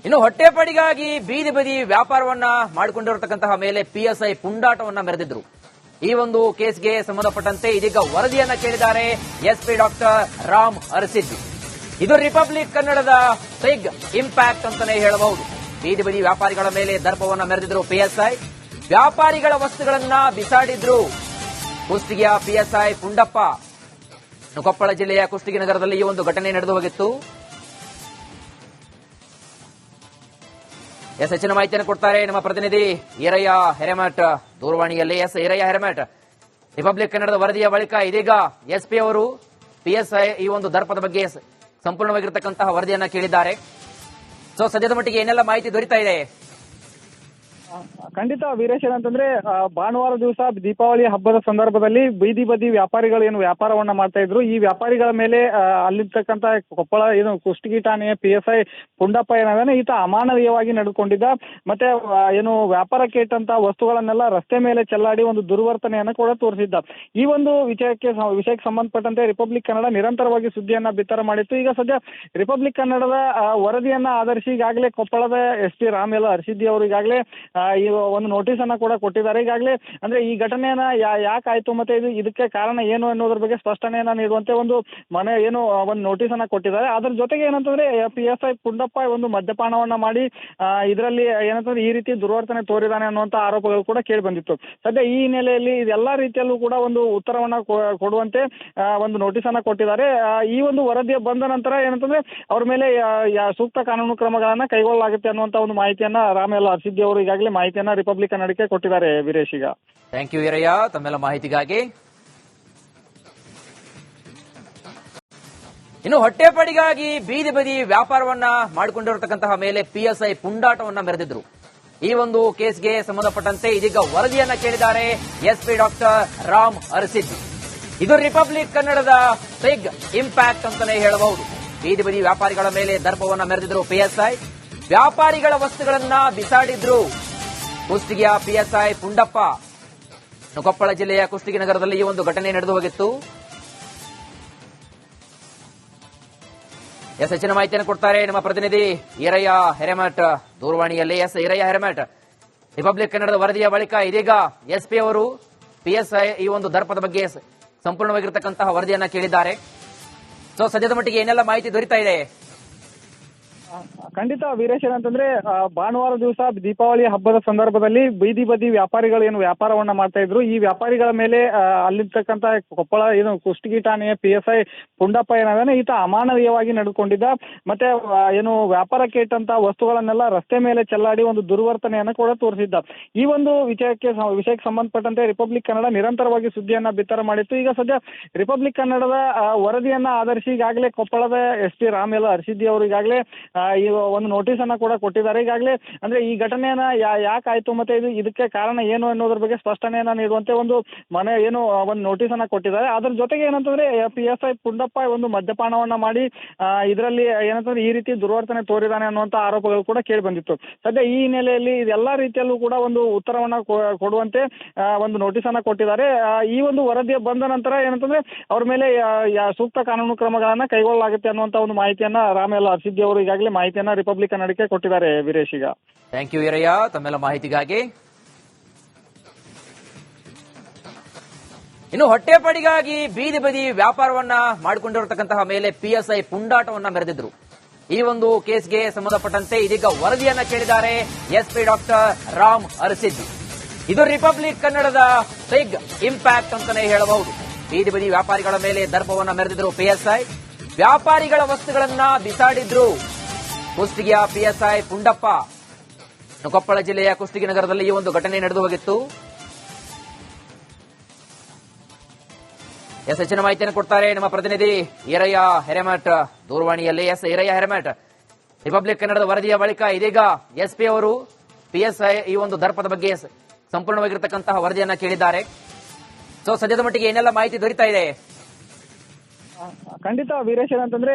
ಇನ್ನು ಹೊಟ್ಟೆಪಾಡಿಗಾಗಿ ಬೀದಿ ಬದಿ ವ್ಯಾಪಾರವನ್ನ ಮಾಡಿಕೊಂಡಿರತಕ್ಕಂತಹ ಮೇಲೆ ಪಿಎಸ್ಐ ಪುಂಡಾಟವನ್ನ ಮೆರೆದಿದ್ರು. ಈ ಒಂದು ಕೇಸ್ಗೆ ಸಂಬಂಧಪಟ್ಟಂತೆ ಇದೀಗ ವರದಿಯನ್ನ ಕೇಳಿದ್ದಾರೆ ಎಸ್ಪಿ ಡಾಕ್ಟರ್ ರಾಮ್ ಅರಸಿದ್ದಿ. ಇದು ರಿಪಬ್ಲಿಕ್ ಕನ್ನಡದ ಬಿಗ್ ಇಂಪ್ಯಾಕ್ಟ್ ಅಂತಾನೆ ಹೇಳಬಹುದು. ಬೀದಿ ಬದಿ ವ್ಯಾಪಾರಿಗಳ ಮೇಲೆ ದರ್ಪವನ್ನ ಮೆರೆದಿದ್ರು ಪಿಎಸ್ಐ. ವ್ಯಾಪಾರಿಗಳ ವಸ್ತುಗಳನ್ನ ಬಿಸಾಡಿದ್ರು ಕುಷ್ಟಗಿಯ ಪಿಎಸ್ಐ ಪುಂಡಪ್ಪ. ಕೊಪ್ಪಳ ಜಿಲ್ಲೆಯ ಕುಷ್ಟಗಿ ನಗರದಲ್ಲಿ ಈ ಒಂದು ಘಟನೆ ನಡೆದು ಹೋಗಿತ್ತು. ಹೆಚ್ಚಿನ ಮಾಹಿತಿಯನ್ನು ಕೊಡ್ತಾರೆ ನಮ್ಮ ಪ್ರತಿನಿಧಿ ಈರಯ್ಯ ಹಿರೇಮಠ್ ದೂರವಾಣಿಯಲ್ಲಿ. ಈರಯ್ಯ ಹಿರೇಮಠ್, ರಿಪಬ್ಲಿಕ್ ಕನ್ನಡದ ವರದಿಯ ಬಳಿಕ ಇದೀಗ ಎಸ್ಪಿ ಅವರು ಪಿಎಸ್ಐ ಈ ಒಂದು ದರ್ಪದ ಬಗ್ಗೆ ಸಂಪೂರ್ಣವಾಗಿರತಕ್ಕಂತಹ ವರದಿಯನ್ನ ಕೇಳಿದ್ದಾರೆ. ಸೊ ಸದ್ಯದ ಮಟ್ಟಿಗೆ ಏನೆಲ್ಲ ಮಾಹಿತಿ ದೊರೀತಾ ಇದೆ? ಖಂಡಿತ ವೀರೇಶ್, ಏನಂತಂದ್ರೆ ಭಾನುವಾರ ದಿವಸ ದೀಪಾವಳಿ ಹಬ್ಬದ ಸಂದರ್ಭದಲ್ಲಿ ಬೀದಿ ಬದಿ ವ್ಯಾಪಾರಿಗಳು ಏನು ವ್ಯಾಪಾರವನ್ನ ಮಾಡ್ತಾ ಇದ್ರು, ಈ ವ್ಯಾಪಾರಿಗಳ ಮೇಲೆ ಅಲ್ಲಿರ್ತಕ್ಕಂತ ಕೊಪ್ಪಳ ಏನು ಕುಷ್ಟಗಿ ಠಾಣೆಯ ಪಿಎಸ್ಐ ಪುಂಡಪ್ಪ ಏನಾದ್ರೆ ಈತ ಅಮಾನವೀಯವಾಗಿ ನಡೆದುಕೊಂಡಿದ್ದ. ಮತ್ತೆ ಏನು ವ್ಯಾಪಾರಕ್ಕೆ ಇಟ್ಟಂತ ವಸ್ತುಗಳನ್ನೆಲ್ಲ ರಸ್ತೆ ಮೇಲೆ ಚೆಲ್ಲಾಡಿ ಒಂದು ದುರ್ವರ್ತನೆಯನ್ನ ಕೂಡ ತೋರಿಸಿದ್ದ. ಈ ಒಂದು ವಿಷಯಕ್ಕೆ ಸಂಬಂಧಪಟ್ಟಂತೆ ರಿಪಬ್ಲಿಕ್ ಕನ್ನಡ ನಿರಂತರವಾಗಿ ಸುದ್ದಿಯನ್ನ ಬಿತ್ತರ ಮಾಡಿತ್ತು. ಈಗ ಸದ್ಯ ರಿಪಬ್ಲಿಕ್ ಕನ್ನಡದ ವರದಿಯನ್ನ ಆಧರಿಸಿ ಈಗಾಗಲೇ ಕೊಪ್ಪಳದ ಎಸ್ ಪಿ ರಾಮ್ ಅರಸಿದ್ದಿ ಅವರು ಈಗಾಗಲೇ ಈ ಒಂದು ನೋಟಿಸ್ ಅನ್ನ ಕೂಡ ಕೊಟ್ಟಿದ್ದಾರೆ. ಈಗಾಗಲೇ ಅಂದ್ರೆ ಈ ಘಟನೆಯನ್ನ ಯಾಕಾಯ್ತು ಮತ್ತೆ ಇದಕ್ಕೆ ಕಾರಣ ಏನು ಅನ್ನೋದ್ರ ಬಗ್ಗೆ ಸ್ಪಷ್ಟನೆಯನ್ನ ನೀಡುವಂತೆ ಒಂದು ಒಂದು ನೋಟಿಸ್ ಅನ್ನ ಕೊಟ್ಟಿದ್ದಾರೆ. ಅದ್ರ ಜೊತೆಗೆ ಏನಂತಂದ್ರೆ ಪಿಎಸ್ಐ ಪುಂಡಪ್ಪ ಒಂದು ಮದ್ಯಪಾನವನ್ನ ಮಾಡಿ ಇದರಲ್ಲಿ ಏನಂತಂದ್ರೆ ಈ ರೀತಿ ದುರ್ವರ್ತನೆ ತೋರಿದಾನೆ ಅನ್ನುವಂತ ಆರೋಪಗಳು ಕೂಡ ಕೇಳಿ ಬಂದಿತ್ತು. ಸದ್ಯ ಈ ಹಿನ್ನೆಲೆಯಲ್ಲಿ ಇದೆಲ್ಲಾ ರೀತಿಯಲ್ಲೂ ಕೂಡ ಒಂದು ಉತ್ತರವನ್ನ ಕೊಡುವಂತೆ ಒಂದು ನೋಟಿಸ್ ಅನ್ನ ಕೊಟ್ಟಿದ್ದಾರೆ. ಈ ಒಂದು ವರದಿಯ ಬಂದ ನಂತರ ಏನಂತಂದ್ರೆ ಅವ್ರ ಮೇಲೆ ಸೂಕ್ತ ಕಾನೂನು ಕ್ರಮಗಳನ್ನ ಕೈಗೊಳ್ಳಲಾಗುತ್ತೆ ಅನ್ನುವಂತ ಒಂದು ಮಾಹಿತಿಯನ್ನ ರಾಮ್ ಅರಸಿದ್ದಿ ಅವರು ಈಗಾಗಲೇ ಮಾಹಿತಿಯನ್ನ ರಿಪಬ್ಲಿಕ್ ಕನ್ನಡಕ್ಕೆ ಕೊಟ್ಟಿದ್ದಾರೆ. ವೀರೇಶ್, ಈಗ ಥ್ಯಾಂಕ್ ಯು ವೀರಯ್ಯ ತಮ್ಮೆಲ್ಲ ಮಾಹಿತಿಗಾಗಿ. ಇನ್ನು ಹೊಟ್ಟೆಪಾಡಿಗಾಗಿ ಬೀದಿ ಬದಿ ವ್ಯಾಪಾರವನ್ನ ಮಾಡಿಕೊಂಡಿರತಕ್ಕಂತಹ ಮೇಲೆ ಪಿಎಸ್ಐ ಪುಂಡಾಟವನ್ನ ಮೆರೆದಿದ್ರು. ಈ ಒಂದು ಕೇಸ್ಗೆ ಸಂಬಂಧಪಟ್ಟಂತೆ ಇದೀಗ ವರದಿಯನ್ನ ಕೇಳಿದ್ದಾರೆ ಎಸ್ಪಿ ಡಾಕ್ಟರ್ ರಾಮ್ ಅರಸಿದ್ದಿ. ಇದು ರಿಪಬ್ಲಿಕ್ ಕನ್ನಡದ ಬಿಗ್ ಇಂಪ್ಯಾಕ್ಟ್ ಅಂತಾನೆ ಹೇಳಬಹುದು. ಬೀದಿ ಬದಿ ವ್ಯಾಪಾರಿಗಳ ಮೇಲೆ ದರ್ಪವನ್ನ ಮೆರೆದಿದ್ರು ಪಿಎಸ್ಐ. ವ್ಯಾಪಾರಿಗಳ ವಸ್ತುಗಳನ್ನ ಬಿಸಾಡಿದ್ರು ಕುಷ್ಟಗಿಯ ಪಿಎಸ್ಐ ಪುಂಡಪ್ಪ. ಕೊಪ್ಪಳ ಜಿಲ್ಲೆಯ ಕುಷ್ಟಗಿ ನಗರದಲ್ಲಿ ಈ ಒಂದು ಘಟನೆ ನಡೆದು ಹೋಗಿತ್ತು. ಹೆಚ್ಚಿನ ಮಾಹಿತಿಯನ್ನು ಕೊಡ್ತಾರೆ ನಮ್ಮ ಪ್ರತಿನಿಧಿ ಈರಯ್ಯ ಹಿರೇಮಠ್ ದೂರವಾಣಿಯಲ್ಲಿ. ಈರಯ್ಯ ಹಿರೇಮಠ್, ರಿಪಬ್ಲಿಕ್ ಕನ್ನಡದ ವರದಿಯ ಬಳಿಕ ಇದೀಗ ಎಸ್ಪಿ ಅವರು ಪಿಎಸ್ಐ ಈ ಒಂದು ದರ್ಪದ ಬಗ್ಗೆ ಸಂಪೂರ್ಣವಾಗಿರತಕ್ಕಂತಹ ವರದಿಯನ್ನ ಕೇಳಿದ್ದಾರೆ. ಸೊ ಸದ್ಯದ ಮಟ್ಟಿಗೆ ಏನೆಲ್ಲ ಮಾಹಿತಿ ದೊರೀತಾ ಇದೆ? ಖಂಡಿತ ವೀರೇಶ್, ಏನಂತಂದ್ರೆ ಭಾನುವಾರ ದಿವಸ ದೀಪಾವಳಿ ಹಬ್ಬದ ಸಂದರ್ಭದಲ್ಲಿ ಬೀದಿ ಬದಿ ವ್ಯಾಪಾರಿಗಳು ಏನು ವ್ಯಾಪಾರವನ್ನ ಮಾಡ್ತಾ ಇದ್ರು, ಈ ವ್ಯಾಪಾರಿಗಳ ಮೇಲೆ ಅಲ್ಲಿರ್ತಕ್ಕಂತ ಕೊಪ್ಪಳ ಏನು ಕುಷ್ಟಗಿ ಠಾಣೆಯ ಪಿಎಸ್ಐ ಪುಂಡಪ್ಪ ಏನಾದ್ರೆ ಈತ ಅಮಾನವೀಯವಾಗಿ ನಡೆದುಕೊಂಡಿದ್ದ. ಮತ್ತೆ ಏನು ವ್ಯಾಪಾರಕ್ಕೆ ಇಟ್ಟಂತ ವಸ್ತುಗಳನ್ನೆಲ್ಲ ರಸ್ತೆ ಮೇಲೆ ಚೆಲ್ಲಾಡಿ ಒಂದು ದುರ್ವರ್ತನೆಯನ್ನ ಕೂಡ ತೋರಿಸಿದ್ದ. ಈ ಒಂದು ವಿಷಯಕ್ಕೆ ಸಂಬಂಧಪಟ್ಟಂತೆ ರಿಪಬ್ಲಿಕ್ ಕನ್ನಡ ನಿರಂತರವಾಗಿ ಸುದ್ದಿಯನ್ನ ಬಿತ್ತರ ಮಾಡಿತ್ತು. ಈಗ ಸದ್ಯ ರಿಪಬ್ಲಿಕ್ ಕನ್ನಡದ ವರದಿಯನ್ನ ಆಧರಿಸಿ ಈಗಾಗಲೇ ಕೊಪ್ಪಳದ ಎಸ್ ಪಿ ರಾಮ್ ಅರಸಿದ್ದಿ ಅವರು ಈಗಾಗಲೇ ಈ ಒಂದು ನೋಟಿಸ್ ಅನ್ನ ಕೂಡ ಕೊಟ್ಟಿದ್ದಾರೆ. ಈಗಾಗಲೇ ಅಂದ್ರೆ ಈ ಘಟನೆಯನ್ನ ಯಾಕಾಯ್ತು ಮತ್ತೆ ಇದಕ್ಕೆ ಕಾರಣ ಏನು ಅನ್ನೋದ್ರ ಬಗ್ಗೆ ಸ್ಪಷ್ಟನೆಯನ್ನ ನೀಡುವಂತೆ ಒಂದು ನೋಟಿಸ್ ಅನ್ನ ಕೊಟ್ಟಿದ್ದಾರೆ. ಅದ್ರ ಜೊತೆಗೆ ಏನಂತಂದ್ರೆ ಪಿಎಸ್ಐ ಪುಂಡಪ್ಪ ಒಂದು ಮದ್ಯಪಾನವನ್ನ ಮಾಡಿ ಇದರಲ್ಲಿ ಏನಂತಂದ್ರೆ ಈ ರೀತಿ ದುರ್ವರ್ತನೆ ತೋರಿದಾನೆ ಅನ್ನುವಂತ ಆರೋಪಗಳು ಕೂಡ ಕೇಳಿ ಬಂದಿತ್ತು. ಸದ್ಯ ಈ ಹಿನ್ನೆಲೆಯಲ್ಲಿ ಇದೆಲ್ಲಾ ರೀತಿಯಲ್ಲೂ ಕೂಡ ಒಂದು ಉತ್ತರವನ್ನ ಕೊಡುವಂತೆ ಒಂದು ನೋಟಿಸ್ ಅನ್ನ ಕೊಟ್ಟಿದ್ದಾರೆ. ಈ ಒಂದು ವರದಿಯ ಬಂದ ನಂತರ ಏನಂತಂದ್ರೆ ಅವ್ರ ಮೇಲೆ ಸೂಕ್ತ ಕಾನೂನು ಕ್ರಮಗಳನ್ನ ಕೈಗೊಳ್ಳಲಾಗುತ್ತೆ ಅನ್ನುವಂತ ಒಂದು ಮಾಹಿತಿಯನ್ನ ರಾಮ್ ಅರಸಿದ್ದಿ ಅವರು ಈಗಾಗಲೇ ಮಾಹಿತಿಯನ್ನ ರಿಪಬ್ಲಿಕ್ ಕನ್ನಡಕ್ಕೆ ಕೊಟ್ಟಿದ್ದಾರೆ. ವೀರೇಶ್, ಈಗ ಥ್ಯಾಂಕ್ ಯು ವೀರಯ್ಯ ತಮ್ಮೆಲ್ಲ ಮಾಹಿತಿಗಾಗಿ. ಇನ್ನು ಹೊಟ್ಟೆಪಾಡಿಗಾಗಿ ಬೀದಿ ಬದಿ ವ್ಯಾಪಾರವನ್ನ ಮಾಡಿಕೊಂಡಿರತಕ್ಕಂತಹ ಮೇಲೆ ಪಿಎಸ್ಐ ಪುಂಡಾಟವನ್ನ ಮೆರೆದಿದ್ರು. ಈ ಒಂದು ಕೇಸ್ಗೆ ಸಂಬಂಧಪಟ್ಟಂತೆ ಇದೀಗ ವರದಿಯನ್ನ ಕೇಳಿದ್ದಾರೆ ಎಸ್ಪಿ ಡಾಕ್ಟರ್ ರಾಮ್ ಅರಸಿದ್ದಿ. ಇದು ರಿಪಬ್ಲಿಕ್ ಕನ್ನಡದ ಬಿಗ್ ಇಂಪ್ಯಾಕ್ಟ್ ಅಂತಾನೆ ಹೇಳಬಹುದು. ಬೀದಿ ಬದಿ ವ್ಯಾಪಾರಿಗಳ ಮೇಲೆ ದರ್ಪವನ್ನ ಮೆರೆದಿದ್ರು ಪಿಎಸ್ಐ. ವ್ಯಾಪಾರಿಗಳ ವಸ್ತುಗಳನ್ನ ಬಿಸಾಡಿದ್ರು ಕುಷ್ಟಗಿಯ ಪಿಎಸ್ಐ ಪುಂಡಪ್ಪ. ಕೊಪ್ಪಳ ಜಿಲ್ಲೆಯ ಕುಷ್ಟಗಿ ನಗರದಲ್ಲಿ ಈ ಒಂದು ಘಟನೆ ನಡೆದು ಹೋಗಿತ್ತು. ಹೆಚ್ಚಿನ ಮಾಹಿತಿಯನ್ನು ಕೊಡ್ತಾರೆ ನಮ್ಮ ಪ್ರತಿನಿಧಿ ಈರಯ್ಯ ಹಿರೇಮಠ್ ದೂರವಾಣಿಯಲ್ಲಿ. ಈರಯ್ಯ ಹಿರೇಮಠ್, ರಿಪಬ್ಲಿಕ್ ಕನ್ನಡದ ವರದಿಯ ಬಳಿಕ ಇದೀಗ ಎಸ್ಪಿ ಅವರು ಪಿಎಸ್ಐ ಈ ಒಂದು ದರ್ಪದ ಬಗ್ಗೆ ಸಂಪೂರ್ಣವಾಗಿರತಕ್ಕಂತಹ ವರದಿಯನ್ನ ಕೇಳಿದ್ದಾರೆ. ಸೊ ಸದ್ಯದ ಮಟ್ಟಿಗೆ ಏನೆಲ್ಲ ಮಾಹಿತಿ ದೊರೀತಾ ಇದೆ? ಖಂಡಿತ ವೀರೇಶ್, ಏನಂತಂದ್ರೆ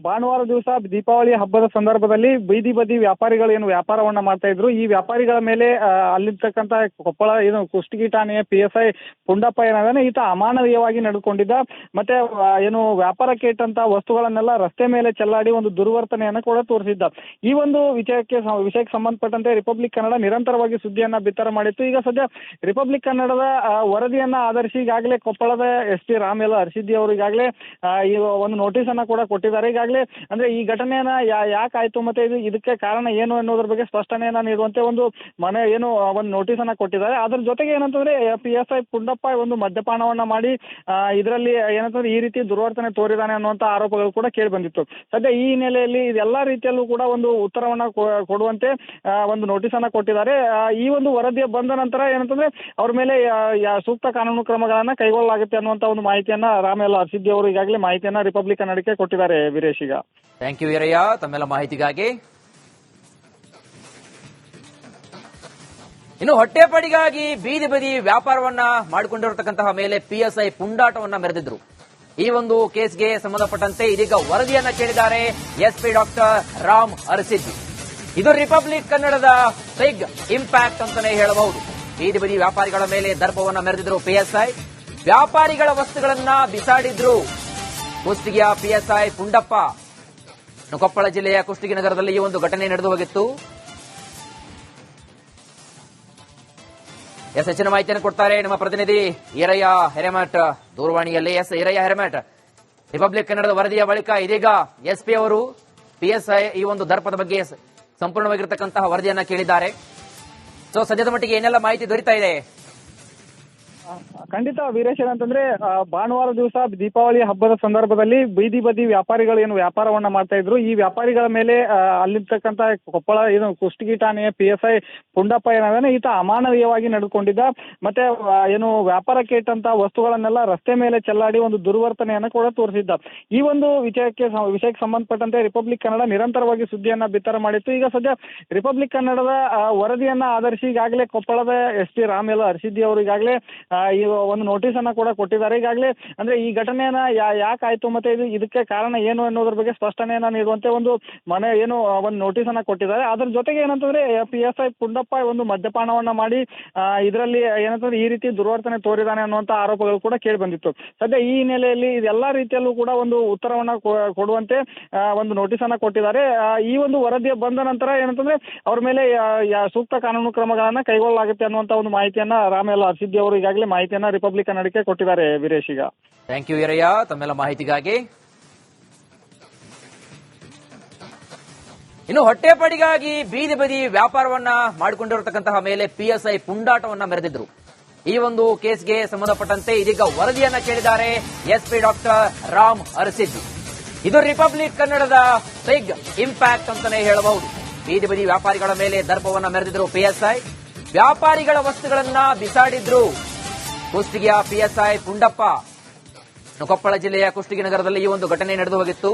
ಭಾನುವಾರ ದಿವಸ ದೀಪಾವಳಿ ಹಬ್ಬದ ಸಂದರ್ಭದಲ್ಲಿ ಬೀದಿ ಬದಿ ವ್ಯಾಪಾರಿಗಳು ಏನು ವ್ಯಾಪಾರವನ್ನ ಮಾಡ್ತಾ ಇದ್ರು, ಈ ವ್ಯಾಪಾರಿಗಳ ಮೇಲೆ ಅಲ್ಲಿರ್ತಕ್ಕಂಥ ಕೊಪ್ಪಳ ಏನು ಕುಷ್ಟಗಿ ಠಾಣೆಯ PSI ಪುಂಡಪ್ಪ ಏನಾದಾನೆ ಈತ ಅಮಾನವೀಯವಾಗಿ ನಡೆದುಕೊಂಡಿದ್ದ. ಮತ್ತೆ ಏನು ವ್ಯಾಪಾರಕ್ಕೆ ಇಟ್ಟಂತ ವಸ್ತುಗಳನ್ನೆಲ್ಲ ರಸ್ತೆ ಮೇಲೆ ಚೆಲ್ಲಾಡಿ ಒಂದು ದುರ್ವರ್ತನೆಯನ್ನ ಕೂಡ ತೋರಿಸಿದ್ದ. ಈ ಒಂದು ವಿಷಯಕ್ಕೆ ಸಂಬಂಧಪಟ್ಟಂತೆ ರಿಪಬ್ಲಿಕ್ ಕನ್ನಡ ನಿರಂತರವಾಗಿ ಸುದ್ದಿಯನ್ನ ಬಿತ್ತರ ಮಾಡಿತ್ತು. ಈಗ ಸದ್ಯ ರಿಪಬ್ಲಿಕ್ ಕನ್ನಡದ ವರದಿಯನ್ನ ಆಧರಿಸಿ ಈಗಾಗಲೇ ಕೊಪ್ಪಳದ SP ರಾಮ್ ಅರಸಿದ್ದಿ ಅವರು ಈಗಾಗಲೇ ಈ ಒಂದು ನೋಟಿಸ್ ಅನ್ನ ಕೂಡ ಕೊಟ್ಟಿದ್ದಾರೆ. ಈಗಾಗಲೇ ಅಂದ್ರೆ ಈ ಘಟನೆಯನ್ನ ಯಾಕಾಯ್ತು ಮತ್ತೆ ಇದಕ್ಕೆ ಕಾರಣ ಏನು ಅನ್ನೋದ್ರ ಬಗ್ಗೆ ಸ್ಪಷ್ಟನೆಯನ್ನ ನೀಡುವಂತೆ ಒಂದು ಒಂದು ನೋಟಿಸ್ ಅನ್ನ ಕೊಟ್ಟಿದ್ದಾರೆ. ಅದ್ರ ಜೊತೆಗೆ ಏನಂತಂದ್ರೆ PSI ಪುಂಡಪ್ಪ ಒಂದು ಮದ್ಯಪಾನವನ್ನ ಮಾಡಿ ಇದರಲ್ಲಿ ಏನಂತಂದ್ರೆ ಈ ರೀತಿ ದುರ್ವರ್ತನೆ ತೋರಿದಾನೆ ಅನ್ನುವಂತ ಆರೋಪಗಳು ಕೂಡ ಕೇಳಿ ಬಂದಿತ್ತು. ಸದ್ಯ ಈ ಹಿನ್ನೆಲೆಯಲ್ಲಿ ಇದೆಲ್ಲಾ ರೀತಿಯಲ್ಲೂ ಕೂಡ ಒಂದು ಉತ್ತರವನ್ನ ಕೊಡುವಂತೆ ಒಂದು ನೋಟಿಸ್ ಅನ್ನ ಕೊಟ್ಟಿದ್ದಾರೆ. ಈ ಒಂದು ವರದಿಯ ಬಂದ ನಂತರ ಏನಂತಂದ್ರೆ ಅವ್ರ ಮೇಲೆ ಸೂಕ್ತ ಕಾನೂನು ಕ್ರಮಗಳನ್ನ ಕೈಗೊಳ್ಳಲಾಗುತ್ತೆ ಅನ್ನುವಂತ ಒಂದು ಮಾಹಿತಿಯನ್ನ ರಾಮ್ ಅರಸಿದ್ದಿ ಅವರು ಈಗಾಗಲೇ ಮಾಹಿತಿಯನ್ನ ರಿಪಬ್ಲಿಕ್ ಕನ್ನಡಕ್ಕೆ ಕೊಟ್ಟಿದ್ದಾರೆ. ವೀರೇಶ್, ಈಗ ಥ್ಯಾಂಕ್ ಯು ವೀರಯ್ಯ ತಮ್ಮೆಲ್ಲ ಮಾಹಿತಿಗಾಗಿ. ಇನ್ನು ಹೊಟ್ಟೆಪಾಡಿಗಾಗಿ ಬೀದಿ ಬದಿ ವ್ಯಾಪಾರವನ್ನ ಮಾಡಿಕೊಂಡಿರತಕ್ಕಂತಹ ಮೇಲೆ PSI ಪುಂಡಾಟವನ್ನ ಮೆರೆದಿದ್ರು. ಈ ಒಂದು ಕೇಸ್ಗೆ ಸಂಬಂಧಪಟ್ಟಂತೆ ಇದೀಗ ವರದಿಯನ್ನ ಕೇಳಿದ್ದಾರೆ SP ಡಾಕ್ಟರ್ ರಾಮ್ ಅರಸಿದ್ದಿ. ಇದು ರಿಪಬ್ಲಿಕ್ ಕನ್ನಡದ ಬಿಗ್ ಇಂಪ್ಯಾಕ್ಟ್ ಅಂತಾನೆ ಹೇಳಬಹುದು. ಬೀದಿ ಬದಿ ವ್ಯಾಪಾರಿಗಳ ಮೇಲೆ ದರ್ಪವನ್ನ ಮೆರೆದಿದ್ರು PSI. ವ್ಯಾಪಾರಿಗಳ ವಸ್ತುಗಳನ್ನ ಬಿಸಾಡಿದ್ರು ಕುಷ್ಟಗಿಯ PSI ಪುಂಡಪ್ಪ. ಕೊಪ್ಪಳ ಜಿಲ್ಲೆಯ ಕುಷ್ಟಗಿ ನಗರದಲ್ಲಿ ಈ ಒಂದು ಘಟನೆ ನಡೆದು ಹೋಗಿತ್ತು. ಹೆಚ್ಚಿನ ಮಾಹಿತಿಯನ್ನು ಕೊಡ್ತಾರೆ ನಮ್ಮ ಪ್ರತಿನಿಧಿ ಈರಯ್ಯ ಹಿರೇಮಠ್ ದೂರವಾಣಿಯಲ್ಲಿ. ಈರಯ್ಯ ಹಿರೇಮಠ್, ರಿಪಬ್ಲಿಕ್ ಕನ್ನಡದ ವರದಿಯ ಬಳಿಕ ಇದೀಗ SP ಅವರು PSI ಈ ಒಂದು ದರ್ಪದ ಬಗ್ಗೆ ಸಂಪೂರ್ಣವಾಗಿರತಕ್ಕಂತಹ ವರದಿಯನ್ನ ಕೇಳಿದ್ದಾರೆ. ಸೊ ಸದ್ಯದ ಮಟ್ಟಿಗೆ ಏನೆಲ್ಲ ಮಾಹಿತಿ ದೊರೀತಾ ಇದೆ? ಖಂಡಿತ ವೀರೇಶ್, ಏನಂತಂದ್ರೆ ಭಾನುವಾರ ದಿವಸ ದೀಪಾವಳಿ ಹಬ್ಬದ ಸಂದರ್ಭದಲ್ಲಿ ಬೀದಿ ಬದಿ ವ್ಯಾಪಾರಿಗಳು ಏನು ವ್ಯಾಪಾರವನ್ನ ಮಾಡ್ತಾ ಇದ್ರು, ಈ ವ್ಯಾಪಾರಿಗಳ ಮೇಲೆ ಅಲ್ಲಿರ್ತಕ್ಕಂಥ ಕೊಪ್ಪಳ ಏನು ಕುಷ್ಟಗಿ ಠಾಣೆಯ PSI ಪುಂಡಪ್ಪ ಏನಾದಾನೆ ಈತ ಅಮಾನವೀಯವಾಗಿ ನಡೆದುಕೊಂಡಿದ್ದ. ಮತ್ತೆ ಏನು ವ್ಯಾಪಾರಕ್ಕೆ ಇಟ್ಟಂತ ವಸ್ತುಗಳನ್ನೆಲ್ಲ ರಸ್ತೆ ಮೇಲೆ ಚೆಲ್ಲಾಡಿ ಒಂದು ದುರ್ವರ್ತನೆಯನ್ನ ಕೂಡ ತೋರಿಸಿದ್ದ. ಈ ಒಂದು ವಿಷಯಕ್ಕೆ ಸಂಬಂಧಪಟ್ಟಂತೆ ರಿಪಬ್ಲಿಕ್ ಕನ್ನಡ ನಿರಂತರವಾಗಿ ಸುದ್ದಿಯನ್ನ ಬಿತ್ತರ ಮಾಡಿತ್ತು. ಈಗ ಸದ್ಯ ರಿಪಬ್ಲಿಕ್ ಕನ್ನಡದ ವರದಿಯನ್ನ ಆಧರಿಸಿ ಈಗಾಗಲೇ ಕೊಪ್ಪಳದ SP ರಾಮ್ ಅರಸಿದ್ದಿ ಅವರು ಈಗಾಗಲೇ ಈ ಒಂದು ನೋಟಿಸ್ ಅನ್ನ ಕೂಡ ಕೊಟ್ಟಿದ್ದಾರೆ. ಈಗಾಗಲೇ ಅಂದ್ರೆ ಈ ಘಟನೆಯನ್ನ ಯಾಕಾಯ್ತು ಮತ್ತೆ ಇದಕ್ಕೆ ಕಾರಣ ಏನು ಅನ್ನೋದ್ರ ಬಗ್ಗೆ ಸ್ಪಷ್ಟನೆಯನ್ನ ನೀಡುವಂತೆ ಒಂದು ಒಂದು ನೋಟಿಸ್ ಅನ್ನ ಕೊಟ್ಟಿದ್ದಾರೆ. ಅದ್ರ ಜೊತೆಗೆ ಏನಂತಂದ್ರೆ PSI ಪುಂಡಪ್ಪ ಒಂದು ಮದ್ಯಪಾನವನ್ನ ಮಾಡಿ ಇದರಲ್ಲಿ ಏನಂತಂದ್ರೆ ಈ ರೀತಿ ದುರ್ವರ್ತನೆ ತೋರಿದಾನೆ ಅನ್ನುವಂತ ಆರೋಪಗಳು ಕೂಡ ಕೇಳಿ ಬಂದಿತ್ತು. ಸದ್ಯ ಈ ಹಿನ್ನೆಲೆಯಲ್ಲಿ ಇದೆಲ್ಲಾ ರೀತಿಯಲ್ಲೂ ಕೂಡ ಒಂದು ಉತ್ತರವನ್ನ ಕೊಡುವಂತೆ ಒಂದು ನೋಟಿಸ್ ಅನ್ನ ಕೊಟ್ಟಿದ್ದಾರೆ. ಈ ಒಂದು ವರದಿಯ ಬಂದ ನಂತರ ಏನಂತಂದ್ರೆ ಅವ್ರ ಮೇಲೆ ಸೂಕ್ತ ಕಾನೂನು ಕ್ರಮಗಳನ್ನ ಕೈಗೊಳ್ಳಲಾಗುತ್ತೆ ಅನ್ನುವಂತ ಒಂದು ಮಾಹಿತಿಯನ್ನ ರಾಮ್ ಅರಸಿದ್ದಿ ಅವರು ಈಗಾಗಲೇ ಮಾಹಿತಿಯನ್ನ ರಿಪಬ್ಲಿಕ್ ಕನ್ನಡಕ್ಕೆ ಕೊಟ್ಟಿದ್ದಾರೆ. ವೀರೇಶ್, ಈಗ ಥ್ಯಾಂಕ್ ಯು ವೀರಯ್ಯ ತಮ್ಮೆಲ್ಲ ಮಾಹಿತಿಗಾಗಿ. ಇನ್ನು ಹೊಟ್ಟೆಪಾಡಿಗಾಗಿ ಬೀದಿ ಬದಿ ವ್ಯಾಪಾರವನ್ನ ಮಾಡಿಕೊಂಡಿರತಕ್ಕಂತಹ ಮೇಲೆ PSI ಪುಂಡಾಟವನ್ನ ಮೆರೆದಿದ್ರು. ಈ ಒಂದು ಕೇಸ್ಗೆ ಸಂಬಂಧಪಟ್ಟಂತೆ ಇದೀಗ ವರದಿಯನ್ನ ಕೇಳಿದ್ದಾರೆ SP ಡಾಕ್ಟರ್ ರಾಮ್ ಅರಸಿದ್ದಿ. ಇದು ರಿಪಬ್ಲಿಕ್ ಕನ್ನಡದ ಬಿಗ್ ಇಂಪ್ಯಾಕ್ಟ್ ಅಂತಾನೆ ಹೇಳಬಹುದು. ಬೀದಿ ಬದಿ ವ್ಯಾಪಾರಿಗಳ ಮೇಲೆ ದರ್ಪವನ್ನ ಮೆರೆದಿದ್ರು PSI. ವ್ಯಾಪಾರಿಗಳ ವಸ್ತುಗಳನ್ನ ಬಿಸಾಡಿದ್ರು ಕುಷ್ಟಗಿಯ PSI ಪುಂಡಪ್ಪ. ಕೊಪ್ಪಳ ಜಿಲ್ಲೆಯ ಕುಷ್ಟಗಿ ನಗರದಲ್ಲಿ ಈ ಒಂದು ಘಟನೆ ನಡೆದು ಹೋಗಿತ್ತು.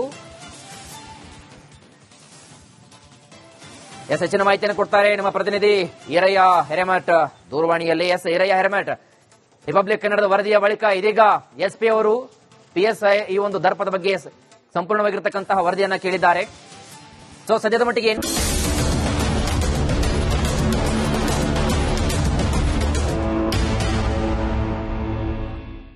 ಹೆಚ್ಚಿನ ಮಾಹಿತಿಯನ್ನು ಕೊಡ್ತಾರೆ ನಮ್ಮ ಪ್ರತಿನಿಧಿ ಈರಯ್ಯ ಹಿರೇಮಠ್ ದೂರವಾಣಿಯಲ್ಲಿ. ಈರಯ್ಯ ಹಿರೇಮಠ್, ರಿಪಬ್ಲಿಕ್ ಕನ್ನಡದ ವರದಿಯ ಬಳಿಕ ಇದೀಗ SP ಅವರು PSI ಈ ಒಂದು ದರ್ಪದ ಬಗ್ಗೆ ಸಂಪೂರ್ಣವಾಗಿರತಕ್ಕಂತಹ ವರದಿಯನ್ನ ಕೇಳಿದ್ದಾರೆ. ಸೊ ಸದ್ಯದ ಮಟ್ಟಿಗೆ